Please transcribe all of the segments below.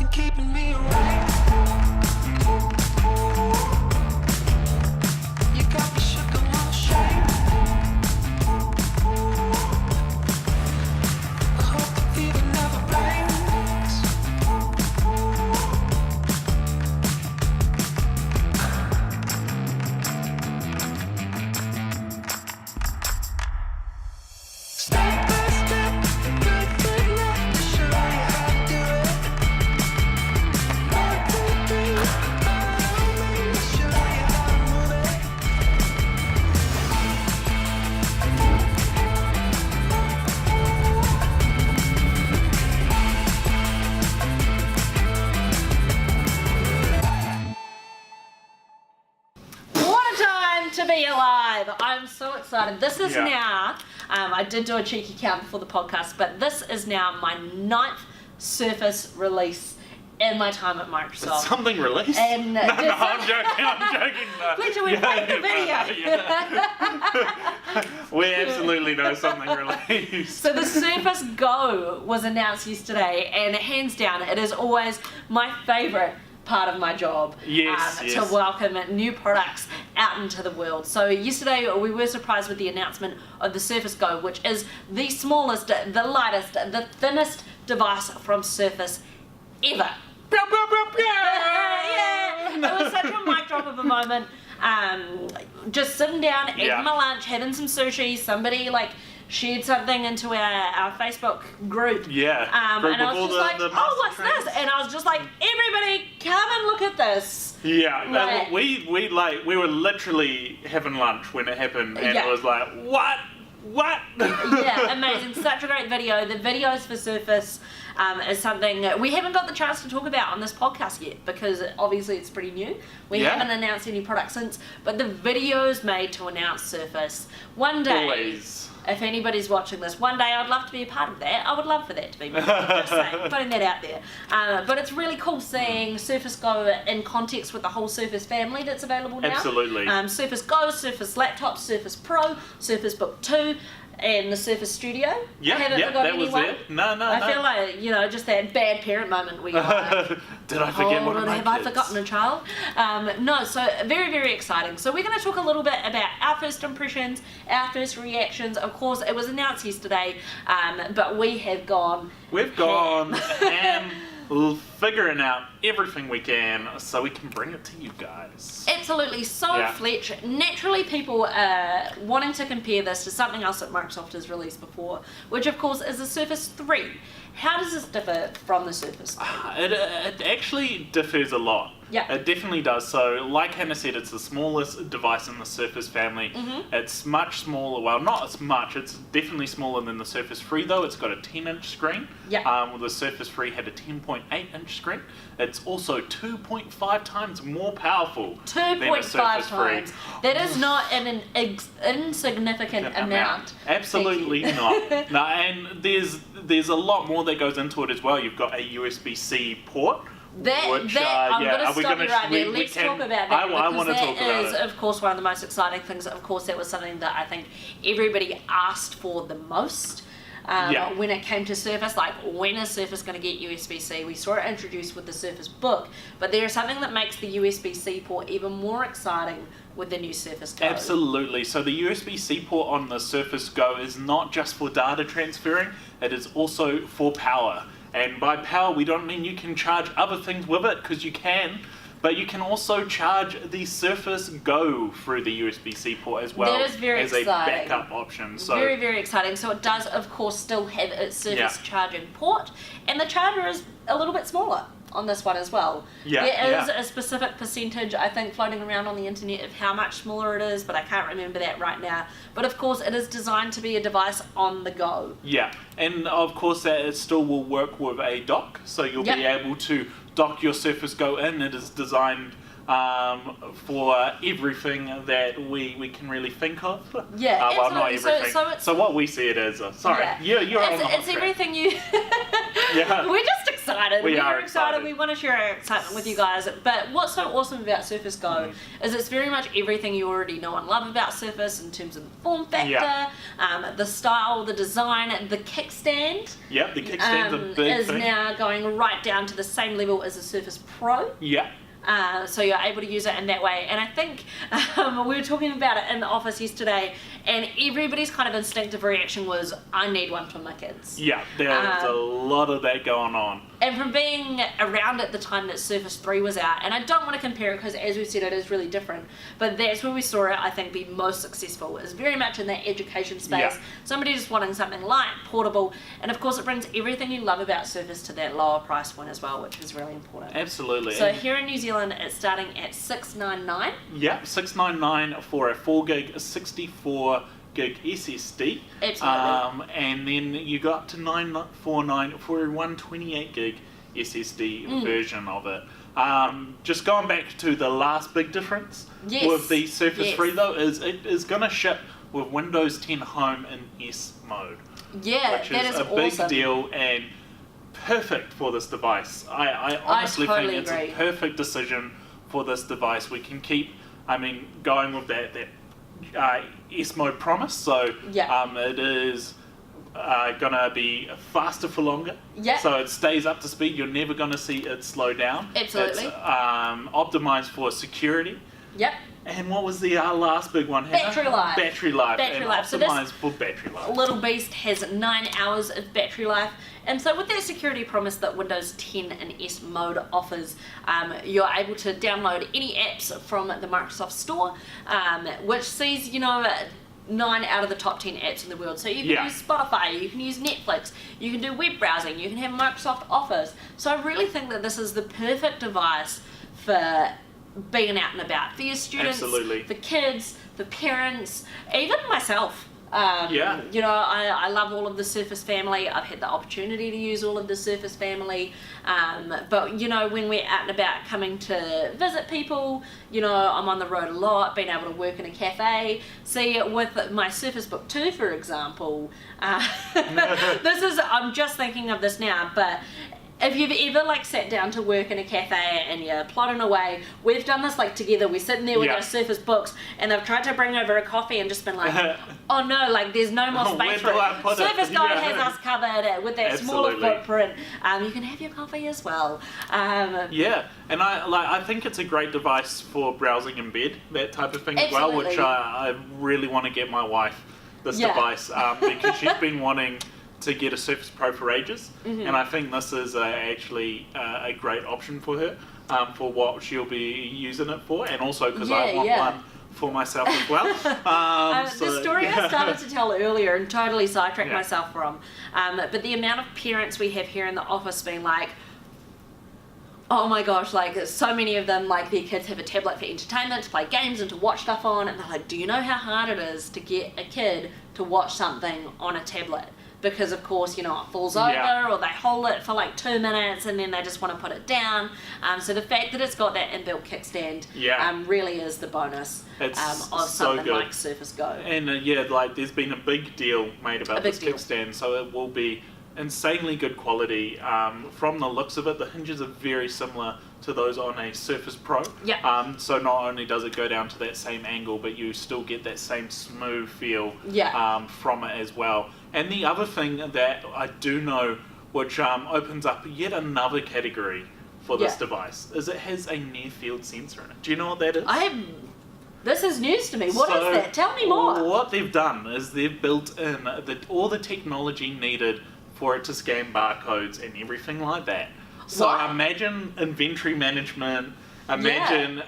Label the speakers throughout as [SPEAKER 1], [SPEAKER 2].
[SPEAKER 1] nothing keeping me awake. You got me shook, I'm all ashamed. I hope the fever never breaks. Step by step, nothing left to show you how to do it. 1, 2, 3, follow me, show you how to move it.
[SPEAKER 2] What a time to be alive! I'm so excited. This is
[SPEAKER 3] Yeah.
[SPEAKER 2] now, I did do a cheeky count before the podcast, but this is now my 9th Surface release in my time at Microsoft.
[SPEAKER 3] Something released?
[SPEAKER 2] And
[SPEAKER 3] no, I'm joking. No.
[SPEAKER 2] Fletcher, we played the video.
[SPEAKER 3] Yeah. We absolutely know something released.
[SPEAKER 2] So the Surface Go was announced yesterday, and hands down, it is always my favourite part of my job.
[SPEAKER 3] Yes.
[SPEAKER 2] To welcome new products out into the world. So yesterday we were surprised with the announcement of the Surface Go, which is the smallest, the lightest, the thinnest device from Surface ever. Yeah, it was such a mic drop of a moment. Just sitting down, eating
[SPEAKER 3] Yeah.
[SPEAKER 2] my lunch, having some sushi. Somebody shared something into our Facebook group.
[SPEAKER 3] Yeah. Group
[SPEAKER 2] And I
[SPEAKER 3] of
[SPEAKER 2] was
[SPEAKER 3] all
[SPEAKER 2] just like,
[SPEAKER 3] the
[SPEAKER 2] oh, what's
[SPEAKER 3] master
[SPEAKER 2] this?
[SPEAKER 3] trends.
[SPEAKER 2] And I was just like, everybody, come and look at this.
[SPEAKER 3] Yeah,
[SPEAKER 2] Right.
[SPEAKER 3] we were literally having lunch when it happened, and
[SPEAKER 2] Yeah.
[SPEAKER 3] it was like, what?
[SPEAKER 2] Yeah, amazing. Such a great video. The videos for Surface is something we haven't got the chance to talk about on this podcast yet, because obviously it's pretty new. We
[SPEAKER 3] Yeah.
[SPEAKER 2] haven't announced any products since, but the videos made to announce Surface. One day,
[SPEAKER 3] Always.
[SPEAKER 2] if anybody's watching this, one day I'd love to be a part of that. I would love for that to be me. Just saying, putting that out there. But it's really cool seeing Surface Go in context with the whole Surface family that's available now.
[SPEAKER 3] Absolutely.
[SPEAKER 2] Surface Go, Surface Laptop, Surface Pro, Surface Book 2, and the Surface Studio.
[SPEAKER 3] Yeah,
[SPEAKER 2] I haven't
[SPEAKER 3] yeah,
[SPEAKER 2] forgotten
[SPEAKER 3] that was
[SPEAKER 2] anyone.
[SPEAKER 3] it. No.
[SPEAKER 2] I feel like, just that bad parent moment where you're like,
[SPEAKER 3] Did I forget
[SPEAKER 2] hold
[SPEAKER 3] one of
[SPEAKER 2] on,
[SPEAKER 3] my
[SPEAKER 2] have I
[SPEAKER 3] kids?
[SPEAKER 2] forgotten a child? No, so very, very exciting. So we're going to talk a little bit about our first impressions, our first reactions. Of course, it was announced yesterday, but we have gone...
[SPEAKER 3] We've gone and figuring out everything we can so we can bring it to you guys.
[SPEAKER 2] Absolutely. So,
[SPEAKER 3] Yeah.
[SPEAKER 2] Fletch, naturally people are wanting to compare this to something else that Microsoft has released before, which of course is the Surface 3. How does this differ from the Surface 3?
[SPEAKER 3] It actually differs a lot.
[SPEAKER 2] Yeah.
[SPEAKER 3] It definitely does. So, like Hannah said, it's the smallest device in the Surface family.
[SPEAKER 2] Mm-hmm.
[SPEAKER 3] It's much smaller. Well, not as much. It's definitely smaller than the Surface 3, though. It's got a 10-inch screen.
[SPEAKER 2] Yeah.
[SPEAKER 3] The Surface 3 had a 10.8-inch screen. It's also 2.5 times more powerful than a
[SPEAKER 2] 2.5
[SPEAKER 3] Surface 3.
[SPEAKER 2] times. That is not an insignificant amount.
[SPEAKER 3] Absolutely
[SPEAKER 2] Thank you.
[SPEAKER 3] not. No, and there's a lot more that goes into it as well. You've got a USB-C port.
[SPEAKER 2] I'm
[SPEAKER 3] yeah,
[SPEAKER 2] going to
[SPEAKER 3] are we
[SPEAKER 2] stop you
[SPEAKER 3] gonna-
[SPEAKER 2] right there.
[SPEAKER 3] we
[SPEAKER 2] Let's
[SPEAKER 3] can-
[SPEAKER 2] talk about that.
[SPEAKER 3] I want to talk about
[SPEAKER 2] That is,
[SPEAKER 3] it.
[SPEAKER 2] of course, one of the most exciting things. Of course, that was something that I think everybody asked for the most.
[SPEAKER 3] Yeah.
[SPEAKER 2] When it came to Surface, like when is Surface going to get USB-C? We saw it introduced with the Surface Book, but there is something that makes the USB-C port even more exciting with the new Surface Go.
[SPEAKER 3] Absolutely. So the USB-C port on the Surface Go is not just for data transferring, it is also for power. And by power, we don't mean you can charge other things with it, because you can, but you can also charge the Surface Go through the USB-C port as well.
[SPEAKER 2] That is very
[SPEAKER 3] as
[SPEAKER 2] exciting.
[SPEAKER 3] a backup option. So
[SPEAKER 2] Very, very exciting. So it does, of course, still have its Surface
[SPEAKER 3] Yeah.
[SPEAKER 2] charging port, and the charger is a little bit smaller on this one as well.
[SPEAKER 3] Yeah,
[SPEAKER 2] There is
[SPEAKER 3] yeah.
[SPEAKER 2] a specific percentage, I think, floating around on the internet of how much smaller it is, but I can't remember that right now. But of course, it is designed to be a device on the go.
[SPEAKER 3] Yeah, and of course that it still will work with a dock, so you'll be
[SPEAKER 2] Yep.
[SPEAKER 3] able to dock your Surface Go in. It is designed for everything that we can really think of.
[SPEAKER 2] Yeah,
[SPEAKER 3] well, not
[SPEAKER 2] absolutely.
[SPEAKER 3] everything.
[SPEAKER 2] So it's-
[SPEAKER 3] what we see it as. Sorry,
[SPEAKER 2] Yeah.
[SPEAKER 3] you're on the hot
[SPEAKER 2] It's
[SPEAKER 3] track.
[SPEAKER 2] everything you...
[SPEAKER 3] Yeah.
[SPEAKER 2] We're just excited.
[SPEAKER 3] We are
[SPEAKER 2] excited.
[SPEAKER 3] excited.
[SPEAKER 2] We want to share our excitement with you guys. But what's so awesome about Surface Go is it's very much everything you already know and love about Surface in terms of the form factor, the style, the design, the kickstand.
[SPEAKER 3] Yep, the kickstand's a big
[SPEAKER 2] is
[SPEAKER 3] thing.
[SPEAKER 2] now going right down to the same level as the Surface Pro.
[SPEAKER 3] Yeah.
[SPEAKER 2] So you're able to use it in that way. And I think we were talking about it in the office yesterday, and everybody's kind of instinctive reaction was, I need one for my kids.
[SPEAKER 3] Yeah, there's a lot of that going on.
[SPEAKER 2] And from being around at the time that Surface 3 was out, and I don't want to compare it because, as we said, it is really different, but that's where we saw it, I think, be most successful. It's very much in that education space.
[SPEAKER 3] Yeah.
[SPEAKER 2] Somebody just wanting something light, portable, and of course it brings everything you love about Surface to that lower price point as well, which is really important.
[SPEAKER 3] Absolutely.
[SPEAKER 2] So here in New Zealand, it's starting at $699.
[SPEAKER 3] Yeah, $699 for a 4 gig, 64 gig SSD.
[SPEAKER 2] Absolutely.
[SPEAKER 3] And then you go up to $949 for a 128 gig SSD version of it. Just going back to the last big difference with the Surface 3 though, is it is going to ship with Windows 10 Home in S mode.
[SPEAKER 2] Yeah,
[SPEAKER 3] which
[SPEAKER 2] that
[SPEAKER 3] is
[SPEAKER 2] is
[SPEAKER 3] a big
[SPEAKER 2] awesome.
[SPEAKER 3] deal and perfect for this device. I honestly
[SPEAKER 2] totally
[SPEAKER 3] think it's
[SPEAKER 2] agree.
[SPEAKER 3] a perfect decision for this device. We can keep, going with that S mode promise. So it is gonna be faster for longer.
[SPEAKER 2] Yeah.
[SPEAKER 3] So it stays up to speed. You're never gonna see it slow down.
[SPEAKER 2] Absolutely.
[SPEAKER 3] It's optimized for security.
[SPEAKER 2] Yep.
[SPEAKER 3] And what was the last big one? Hannah?
[SPEAKER 2] Battery life.
[SPEAKER 3] Battery life.
[SPEAKER 2] Battery
[SPEAKER 3] and
[SPEAKER 2] life. So this
[SPEAKER 3] optimized for battery life.
[SPEAKER 2] little beast has 9 hours of battery life, and so with that security promise that Windows 10 and S mode offers, you're able to download any apps from the Microsoft Store, which sees 9 out of the top 10 apps in the world. So you can use Spotify, you can use Netflix, you can do web browsing, you can have Microsoft Office. So I really think that this is the perfect device for being out and about for your students,
[SPEAKER 3] Absolutely.
[SPEAKER 2] for kids, for parents, even myself.
[SPEAKER 3] Yeah.
[SPEAKER 2] I love all of the Surface family. I've had the opportunity to use all of the Surface family. But, when we're out and about coming to visit people, I'm on the road a lot, being able to work in a cafe. See, with my Surface Book 2, for example, I'm just thinking of this now, but if you've ever sat down to work in a cafe and you're plodding away, we've done this together. We're sitting there with our Surface books, and they've tried to bring over a coffee and just been like, oh no, there's no more
[SPEAKER 3] Where
[SPEAKER 2] space
[SPEAKER 3] do
[SPEAKER 2] for
[SPEAKER 3] I
[SPEAKER 2] it.
[SPEAKER 3] put it?
[SPEAKER 2] Surface Go has us covered with that smaller
[SPEAKER 3] Absolutely.
[SPEAKER 2] footprint. You can have your coffee as well.
[SPEAKER 3] Yeah, and I think it's a great device for browsing in bed, that type of thing as well, which
[SPEAKER 2] Absolutely.
[SPEAKER 3] I really want to get my wife this device because she's been wanting to get a Surface Pro for ages, and I think this is actually a great option for her for what she'll be using it for, and also because I want one for myself as well.
[SPEAKER 2] The story I started to tell earlier and totally sidetracked myself from, but the amount of parents we have here in the office being like, oh my gosh, so many of them, their kids have a tablet for entertainment, to play games and to watch stuff on, and they're like, do you know how hard it is to get a kid to watch something on a tablet? Because of course, it falls over, or they hold it for 2 minutes and then they just want to put it down. So the fact that it's got that inbuilt kickstand really is the bonus of
[SPEAKER 3] so
[SPEAKER 2] something
[SPEAKER 3] good.
[SPEAKER 2] like Surface Go.
[SPEAKER 3] And there's been a big deal made about this kickstand, so it will be insanely good quality. From the looks of it, the hinges are very similar to those on a Surface Pro.
[SPEAKER 2] Yeah.
[SPEAKER 3] So not only does it go down to that same angle, but you still get that same smooth feel from it as well. And the other thing that I do know, which opens up yet another category for this device, is it has a near-field sensor in it. Do you know what that is?
[SPEAKER 2] This is news to me. What is that? Tell me more.
[SPEAKER 3] What they've done is they've built in all the technology needed for it to scan barcodes and everything like that. So imagine inventory management. Imagine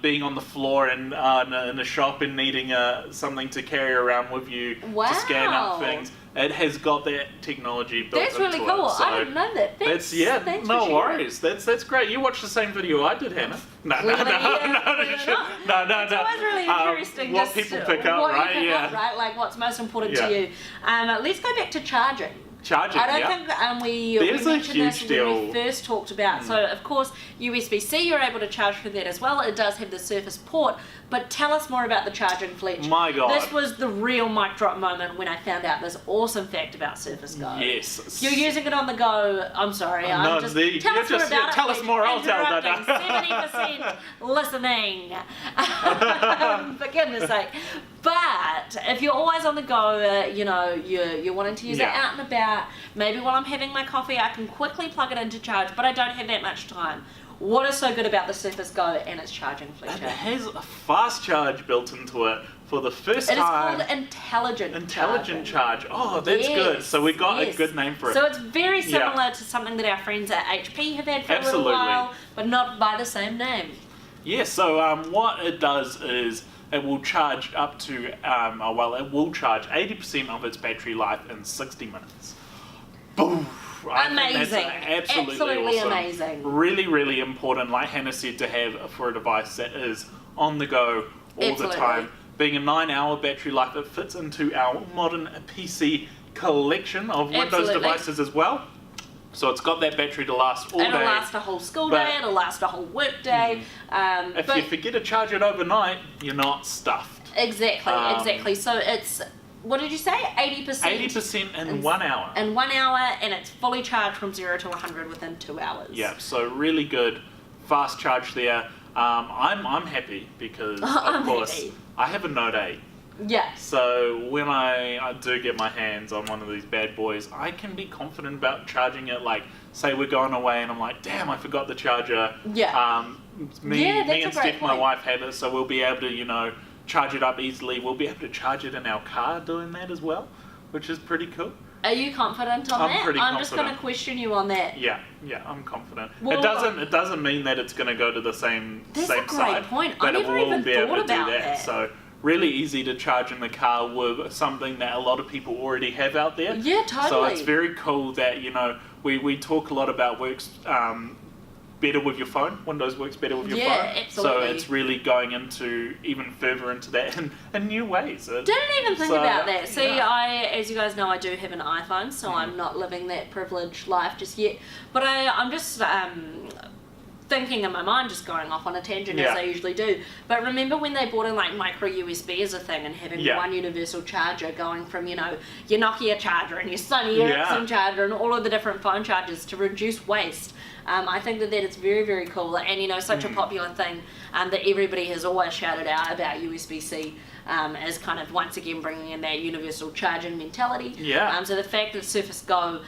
[SPEAKER 3] being on the floor and in a shop and needing something to carry around with you to scan up things. It has got that technology built into it.
[SPEAKER 2] That's really cool.
[SPEAKER 3] So
[SPEAKER 2] I didn't know that. Thanks
[SPEAKER 3] no
[SPEAKER 2] for
[SPEAKER 3] worries. That's great. You watched the same video I did, Hannah. No.
[SPEAKER 2] It's always really interesting
[SPEAKER 3] what people pick up,
[SPEAKER 2] what
[SPEAKER 3] right?
[SPEAKER 2] you pick up, right? What's most important to you. Let's go back to charging.
[SPEAKER 3] Charging,
[SPEAKER 2] I don't
[SPEAKER 3] yeah.
[SPEAKER 2] think we
[SPEAKER 3] There's a
[SPEAKER 2] mentioned this
[SPEAKER 3] huge
[SPEAKER 2] when we
[SPEAKER 3] deal.
[SPEAKER 2] first talked about. So, of course, USB-C, you're able to charge through that as well. It does have the Surface port. But tell us more about the charging, Fletch.
[SPEAKER 3] My God.
[SPEAKER 2] This was the real mic drop moment when I found out this awesome fact about Surface Go.
[SPEAKER 3] Yes.
[SPEAKER 2] You're using it on the go. I'm sorry.
[SPEAKER 3] No,
[SPEAKER 2] I'm just, tell us more about it.
[SPEAKER 3] tell us
[SPEAKER 2] Fletch.
[SPEAKER 3] more, I'll tell
[SPEAKER 2] Interrupting.
[SPEAKER 3] that.
[SPEAKER 2] 70% listening. For goodness sake. But if you're always on the go, you're wanting to use it
[SPEAKER 3] Yeah.
[SPEAKER 2] out and about, maybe while I'm having my coffee, I can quickly plug it into charge, but I don't have that much time. What is so good about the Surface Go and its charging,
[SPEAKER 3] It
[SPEAKER 2] Fletcher?
[SPEAKER 3] has a fast charge built into it for the first
[SPEAKER 2] It is
[SPEAKER 3] time.
[SPEAKER 2] called intelligent charging.
[SPEAKER 3] charge. Oh, that's good.
[SPEAKER 2] Yes,
[SPEAKER 3] So we got a
[SPEAKER 2] yes.
[SPEAKER 3] good name for it.
[SPEAKER 2] So it's very
[SPEAKER 3] Yeah.
[SPEAKER 2] similar to something that our friends at HP have had for a
[SPEAKER 3] Absolutely.
[SPEAKER 2] little while, but not by the same name.
[SPEAKER 3] Yeah, so what it does is it will charge up to, it will charge 80% of its battery life in 60 minutes. Boom! I think that's
[SPEAKER 2] Amazing.
[SPEAKER 3] absolutely awesome.
[SPEAKER 2] Amazing.
[SPEAKER 3] Really, really important, like Hannah said, to have for a device that is on the go all
[SPEAKER 2] Absolutely.
[SPEAKER 3] the time. Being a 9-hour battery life, it fits into our modern PC collection of Windows
[SPEAKER 2] Absolutely.
[SPEAKER 3] devices as well. So it's got that battery to last all
[SPEAKER 2] It'll
[SPEAKER 3] day.
[SPEAKER 2] last a whole school
[SPEAKER 3] But-
[SPEAKER 2] day, it'll last a whole work day.
[SPEAKER 3] If
[SPEAKER 2] But
[SPEAKER 3] you forget to charge it overnight, you're not stuffed.
[SPEAKER 2] exactly,
[SPEAKER 3] Um,
[SPEAKER 2] exactly. So it's, what did you say? 80%?
[SPEAKER 3] 80% in 1 hour.
[SPEAKER 2] In 1 hour, and it's fully charged from 0 to 100 within 2 hours.
[SPEAKER 3] Yeah, so really good, fast charge there. I'm happy because, of
[SPEAKER 2] I'm
[SPEAKER 3] course,
[SPEAKER 2] happy.
[SPEAKER 3] I have a Note 8.
[SPEAKER 2] Yeah.
[SPEAKER 3] So when I do get my hands on one of these bad boys, I can be confident about charging it. Like, say we're going away and I'm like, damn, I forgot the charger.
[SPEAKER 2] Yeah.
[SPEAKER 3] Me
[SPEAKER 2] Yeah, that's
[SPEAKER 3] and
[SPEAKER 2] a great
[SPEAKER 3] Steph, my
[SPEAKER 2] point.
[SPEAKER 3] wife, have it, so we'll be able to, charge it up easily. We'll be able to charge it in our car doing that as well, which is pretty cool.
[SPEAKER 2] Are you confident on
[SPEAKER 3] I'm
[SPEAKER 2] that?
[SPEAKER 3] pretty
[SPEAKER 2] I'm just going to
[SPEAKER 3] confident.
[SPEAKER 2] question you on that.
[SPEAKER 3] Yeah, I'm confident.
[SPEAKER 2] Well,
[SPEAKER 3] it doesn't mean that it's going to go to the same
[SPEAKER 2] That's
[SPEAKER 3] same
[SPEAKER 2] a great
[SPEAKER 3] side,
[SPEAKER 2] point.
[SPEAKER 3] but
[SPEAKER 2] I
[SPEAKER 3] it
[SPEAKER 2] never
[SPEAKER 3] will
[SPEAKER 2] even
[SPEAKER 3] be able to
[SPEAKER 2] thought
[SPEAKER 3] do
[SPEAKER 2] about
[SPEAKER 3] that.
[SPEAKER 2] that.
[SPEAKER 3] So really easy to charge in the car with something that a lot of people already have out there.
[SPEAKER 2] Yeah,
[SPEAKER 3] So
[SPEAKER 2] totally.
[SPEAKER 3] it's very cool that we talk a lot about works better with your phone. Windows works better with your
[SPEAKER 2] Yeah,
[SPEAKER 3] phone.
[SPEAKER 2] absolutely.
[SPEAKER 3] So it's really going into even further into that in new ways.
[SPEAKER 2] Didn't even think
[SPEAKER 3] So,
[SPEAKER 2] about that. See,
[SPEAKER 3] yeah.
[SPEAKER 2] as you guys know, I do have an iPhone, so I'm not living that privileged life just yet. But I'm just thinking in my mind, just going off on a tangent as
[SPEAKER 3] Yeah.
[SPEAKER 2] I usually do. But remember when they brought in like micro USB as a thing and having
[SPEAKER 3] Yeah.
[SPEAKER 2] one universal charger going from, your Nokia charger and your Sony
[SPEAKER 3] Yeah.
[SPEAKER 2] Ericsson charger and all of the different phone chargers to reduce waste. I think that is very, very cool, and such a popular thing that everybody has always shouted out about USB-C as kind of once again bringing in that universal charging mentality.
[SPEAKER 3] Yeah.
[SPEAKER 2] So the fact that Surface Go,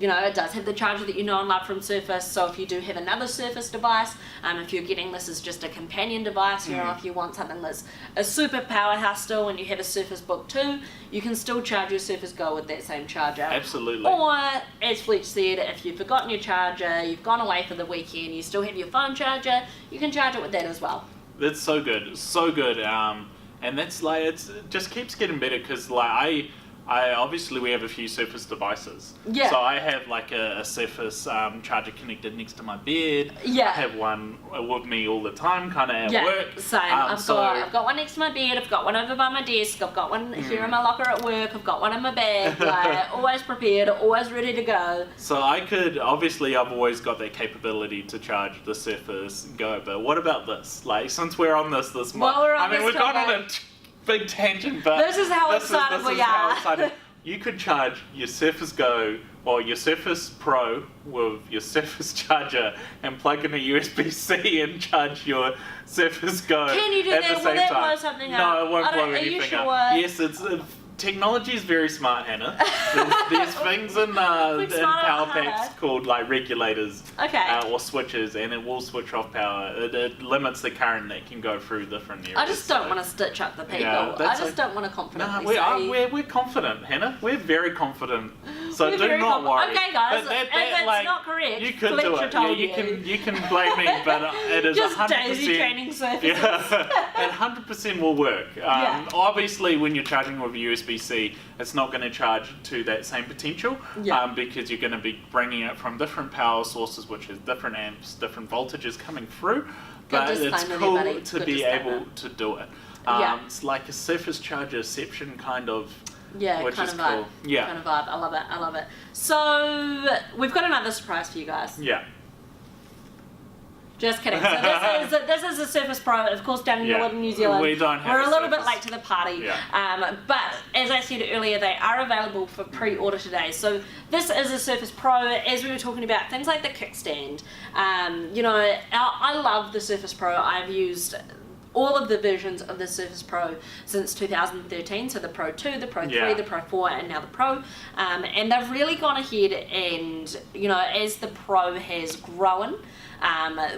[SPEAKER 2] it does have the charger that you know and love from Surface. So if you do have another Surface device, if you're getting this as just a companion device, if you want something that's a super powerhouse still and you have a Surface Book 2, you can still charge your Surface Go with that same charger.
[SPEAKER 3] Absolutely.
[SPEAKER 2] Or, as Fletch said, if you've forgotten your charger, you've gone away for the weekend, you still have your phone charger, you can charge it with that as well.
[SPEAKER 3] That's so good, so good. And that's like it just keeps getting better because like I obviously we have a few Surface devices.
[SPEAKER 2] Yeah.
[SPEAKER 3] So I have like a Surface charger connected next to my bed.
[SPEAKER 2] Yeah.
[SPEAKER 3] I have one with me all the time, kind of at
[SPEAKER 2] Yeah,
[SPEAKER 3] work.
[SPEAKER 2] same. I've got one next to my bed, I've got one over by my desk, I've got one here in my locker at work, I've got one in my bag, like always prepared, always ready to go.
[SPEAKER 3] So I've always got that capability to charge the Surface Go. But what about this? Like since we're on this month,
[SPEAKER 2] While we're on this
[SPEAKER 3] we've gone on
[SPEAKER 2] topic.
[SPEAKER 3] a big tangent, but
[SPEAKER 2] This is how excited we
[SPEAKER 3] how
[SPEAKER 2] are.
[SPEAKER 3] excited. You could charge your Surface Go or your Surface Pro with your Surface charger and plug in a USB-C and charge your Surface Go
[SPEAKER 2] Can you do
[SPEAKER 3] at
[SPEAKER 2] that?
[SPEAKER 3] the
[SPEAKER 2] Will
[SPEAKER 3] same
[SPEAKER 2] that
[SPEAKER 3] time.
[SPEAKER 2] blow something up?
[SPEAKER 3] No, it won't
[SPEAKER 2] I don't-
[SPEAKER 3] blow
[SPEAKER 2] are you
[SPEAKER 3] anything
[SPEAKER 2] sure?
[SPEAKER 3] up. Yes, technology is very smart, Hannah. There's things in
[SPEAKER 2] Like smart
[SPEAKER 3] power
[SPEAKER 2] and hard.
[SPEAKER 3] packs called like regulators
[SPEAKER 2] Okay.
[SPEAKER 3] or switches, and it will switch off power. It limits the current that can go through different areas.
[SPEAKER 2] I just don't
[SPEAKER 3] so-
[SPEAKER 2] want to stitch up the people.
[SPEAKER 3] Yeah,
[SPEAKER 2] I
[SPEAKER 3] that's
[SPEAKER 2] just don't want to confidently
[SPEAKER 3] No,
[SPEAKER 2] say...
[SPEAKER 3] we're confident, Hannah. We're very confident. So
[SPEAKER 2] We're
[SPEAKER 3] do
[SPEAKER 2] very
[SPEAKER 3] not worry.
[SPEAKER 2] Okay, guys,
[SPEAKER 3] But
[SPEAKER 2] if it's not correct,
[SPEAKER 3] you could
[SPEAKER 2] Fletcher
[SPEAKER 3] do it.
[SPEAKER 2] told
[SPEAKER 3] you can blame me, but it is
[SPEAKER 2] Just
[SPEAKER 3] 100%.
[SPEAKER 2] daisy training surfaces.
[SPEAKER 3] Yeah, it 100% will work.
[SPEAKER 2] Yeah.
[SPEAKER 3] Obviously, when you're charging with USB-C, it's not going to charge to that same potential
[SPEAKER 2] Yeah.
[SPEAKER 3] because you're going to be bringing it from different power sources, which is different amps, different voltages coming through. But it's
[SPEAKER 2] disclaimer,
[SPEAKER 3] cool
[SPEAKER 2] everybody.
[SPEAKER 3] to
[SPEAKER 2] Good
[SPEAKER 3] be
[SPEAKER 2] disclaimer.
[SPEAKER 3] able to do it.
[SPEAKER 2] Yeah.
[SPEAKER 3] It's like a surface chargerception kind of
[SPEAKER 2] Yeah,
[SPEAKER 3] which
[SPEAKER 2] kind
[SPEAKER 3] is
[SPEAKER 2] of vibe.
[SPEAKER 3] cool. Yeah.
[SPEAKER 2] Kind of vibe. I love it. I love it. So we've got another surprise for you guys.
[SPEAKER 3] Yeah.
[SPEAKER 2] Just kidding. So this is the Surface Pro, of course, down in northern New Zealand.
[SPEAKER 3] We don't have
[SPEAKER 2] We're a little bit
[SPEAKER 3] Surface.
[SPEAKER 2] late to the party.
[SPEAKER 3] Yeah.
[SPEAKER 2] But as I said earlier, they are available for pre-order today. So this is a Surface Pro. As we were talking about, things like the kickstand. You know, I love the Surface Pro. I've used all of the versions of the Surface Pro since 2013, so the Pro 2, the Pro 3,
[SPEAKER 3] Yeah.
[SPEAKER 2] the Pro 4, and now the Pro. And they've really gone ahead and, you know, as the Pro has grown,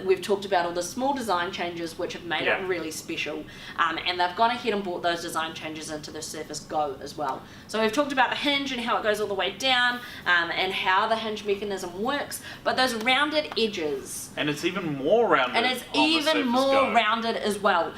[SPEAKER 2] we've talked about all the small design changes which have made it really special, and they've gone ahead and brought those design changes into the Surface Go as well. So we've talked about the hinge and how it goes all the way down, and how the hinge mechanism works, but those rounded edges,
[SPEAKER 3] And it's even more rounded.
[SPEAKER 2] and it's
[SPEAKER 3] on the
[SPEAKER 2] even
[SPEAKER 3] Surface
[SPEAKER 2] more
[SPEAKER 3] Go.
[SPEAKER 2] rounded as well.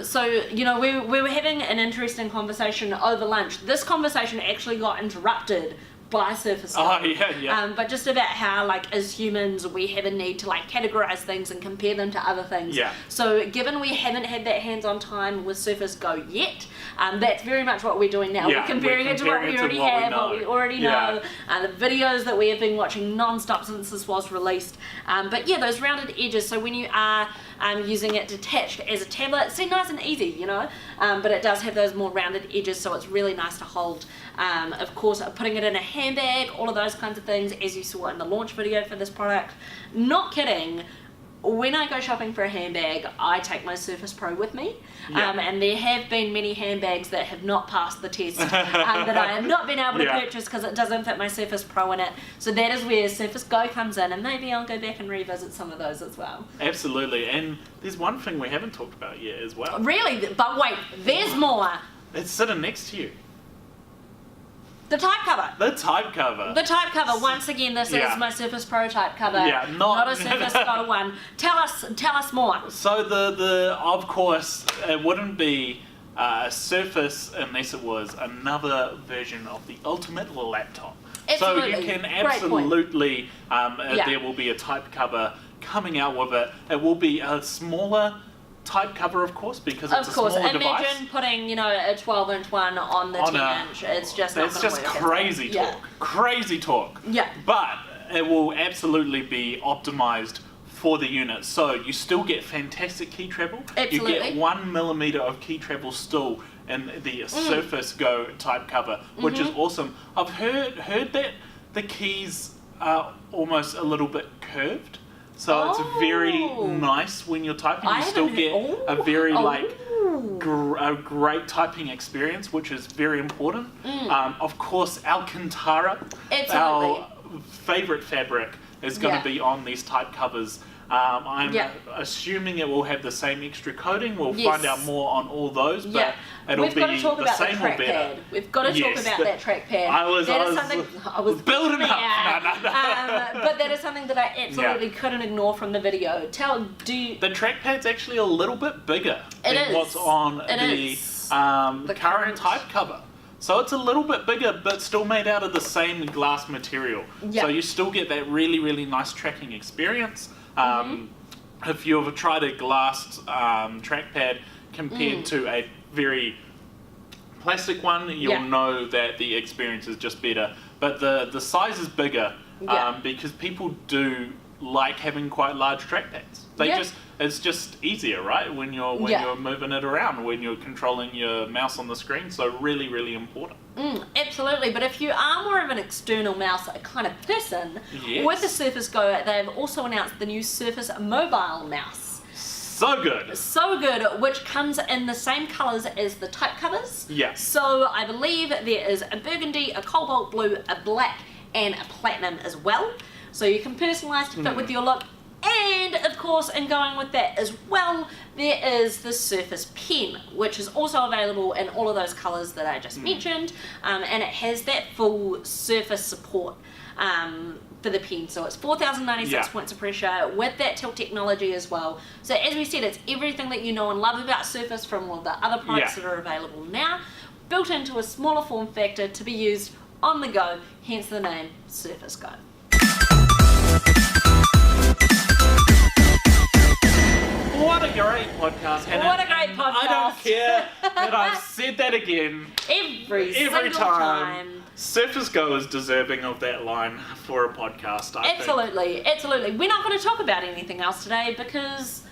[SPEAKER 2] So, you know, we were having an interesting conversation over lunch. This conversation actually got interrupted by Surface Go.
[SPEAKER 3] Oh, yeah.
[SPEAKER 2] But just about how, like, as humans, we have a need to, like, categorize things and compare them to other things.
[SPEAKER 3] Yeah.
[SPEAKER 2] So given we haven't had that hands-on time with Surface Go yet, that's very much what we're doing now.
[SPEAKER 3] Yeah,
[SPEAKER 2] we're comparing it to what we already have, what we already know, the videos that we have been watching non-stop since this was released. But yeah, those rounded edges, so when you are using it detached as a tablet, it's nice and easy, you know, but it does have those more rounded edges, so it's really nice to hold. Of course, putting it in a handbag, all of those kinds of things, as you saw in the launch video for this product. Not kidding. When I go shopping for a handbag, I take my Surface Pro with me, and there have been many handbags that have not passed the test, that I have not been able to purchase because it doesn't fit my Surface Pro in it. So that is where Surface Go comes in, and maybe I'll go back and revisit some of those as well.
[SPEAKER 3] Absolutely. And there's one thing we haven't talked about yet as well.
[SPEAKER 2] Really? But wait, there's more.
[SPEAKER 3] It's sitting next to you.
[SPEAKER 2] The type cover.
[SPEAKER 3] The type cover.
[SPEAKER 2] The type cover. Once again, this is my Surface Pro type cover.
[SPEAKER 3] Yeah,
[SPEAKER 2] not a Surface Go one. Tell us more.
[SPEAKER 3] So the of course it wouldn't be Surface unless it was another version of the ultimate laptop.
[SPEAKER 2] Absolutely.
[SPEAKER 3] So you can
[SPEAKER 2] Great point.
[SPEAKER 3] absolutely there will be a type cover coming out with it. It will be a smaller type cover, of course, because it's a smaller
[SPEAKER 2] imagine
[SPEAKER 3] device.
[SPEAKER 2] putting, you know, a 12-inch one on the 10-inch. It's just not
[SPEAKER 3] It's
[SPEAKER 2] gonna
[SPEAKER 3] just
[SPEAKER 2] work.
[SPEAKER 3] crazy talk. Crazy talk.
[SPEAKER 2] Yeah.
[SPEAKER 3] But it will absolutely be optimized for the unit. So you still get fantastic key travel.
[SPEAKER 2] Absolutely.
[SPEAKER 3] You get 1 millimeter of key travel still in the Surface Go type cover, which is awesome. I've heard that the keys are almost a little bit curved. So it's very nice when you're typing. You still get a very a great typing experience, which is very important. Of course, Alcantara, our favorite fabric, is going to be on these type covers. I'm assuming it will have the same extra coating. We'll find out more on all those, but it'll
[SPEAKER 2] We've
[SPEAKER 3] be
[SPEAKER 2] got to talk
[SPEAKER 3] the
[SPEAKER 2] about
[SPEAKER 3] same
[SPEAKER 2] the
[SPEAKER 3] or better.
[SPEAKER 2] trackpad. We've got to talk about that trackpad.
[SPEAKER 3] I was building up.
[SPEAKER 2] But that is something that I absolutely couldn't ignore from the video.
[SPEAKER 3] The trackpad's actually a little bit bigger than what's on the current type cover. So it's a little bit bigger, but still made out of the same glass material. So you still get that really, really nice tracking experience. If you've tried a glass trackpad compared to a very plastic one, you'll know that the experience is just better. But the size is bigger because people do like having quite large trackpads. It's just easier, right? When you're moving it around, when you're controlling your mouse on the screen. So really, really important.
[SPEAKER 2] Absolutely, but if you are more of an external mouse kind of person, with the Surface Go, they've also announced the new Surface Mobile Mouse.
[SPEAKER 3] So good.
[SPEAKER 2] So good, which comes in the same colours as the type covers.
[SPEAKER 3] Yeah.
[SPEAKER 2] So I believe there is a burgundy, a cobalt blue, a black, and a platinum as well. So you can personalise to fit with your look. And of course, in going with that as well, there is the Surface Pen, which is also available in all of those colours that I just mentioned, and it has that full surface support for the pen. So it's 4,096 points of pressure with that tilt technology as well. So as we said, it's everything that you know and love about Surface from all the other products that are available now, built into a smaller form factor to be used on the go, hence the name Surface Go.
[SPEAKER 3] What a great podcast, Hannah.
[SPEAKER 2] What a great podcast.
[SPEAKER 3] I don't care that I've said that again.
[SPEAKER 2] Every single
[SPEAKER 3] time. Surface Go is deserving of that line for a podcast, I think.
[SPEAKER 2] Absolutely. We're not going to talk about anything else today because,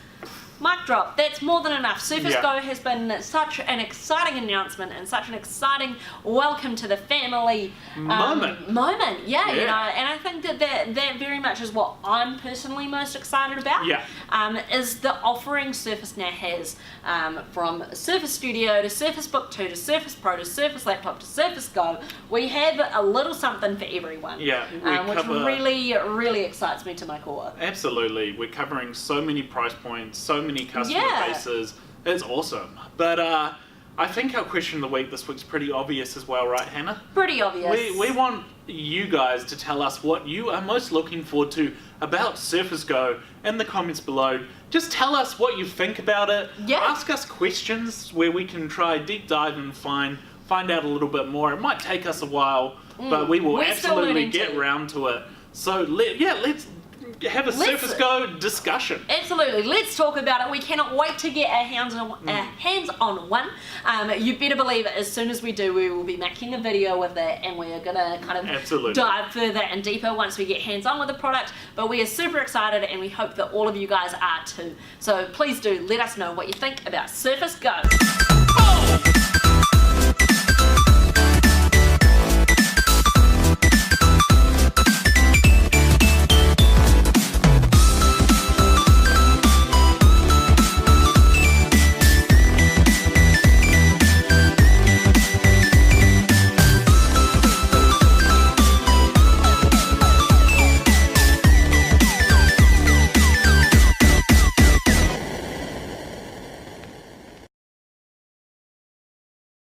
[SPEAKER 2] mic drop, that's more than enough. Surface
[SPEAKER 3] Yeah.
[SPEAKER 2] Go has been such an exciting announcement and such an exciting welcome to the family
[SPEAKER 3] Moment.
[SPEAKER 2] Yeah, you
[SPEAKER 3] Yeah.
[SPEAKER 2] know, and I think that very much is what I'm personally most excited about.
[SPEAKER 3] Yeah.
[SPEAKER 2] Is the offering Surface now has, from Surface Studio to Surface Book 2 to Surface Pro to Surface Laptop to Surface Go. We have a little something for everyone.
[SPEAKER 3] Yeah,
[SPEAKER 2] which really excites me to my core.
[SPEAKER 3] Absolutely. We're covering so many price points, so many customer
[SPEAKER 2] Yeah.
[SPEAKER 3] bases. It's awesome. But I think our question of the week this week's pretty obvious as well, right, Hannah?
[SPEAKER 2] Pretty obvious.
[SPEAKER 3] We want you guys to tell us what you are most looking forward to about Surface Go in the comments below. Just tell us what you think about it.
[SPEAKER 2] Yeah.
[SPEAKER 3] Ask us questions where we can try deep dive and find out a little bit more. It might take us a while, but we will
[SPEAKER 2] We're still
[SPEAKER 3] absolutely
[SPEAKER 2] learning
[SPEAKER 3] get
[SPEAKER 2] too.
[SPEAKER 3] round to it. So let's have a Surface Go discussion.
[SPEAKER 2] Absolutely, let's talk about it. We cannot wait to get our hands on one. You better believe it, as soon as we do, we will be making a video with it, and we are going to kind of
[SPEAKER 3] Absolutely.
[SPEAKER 2] dive further and deeper once we get hands on with the product. But we are super excited, and we hope that all of you guys are too. So please do let us know what you think about Surface Go.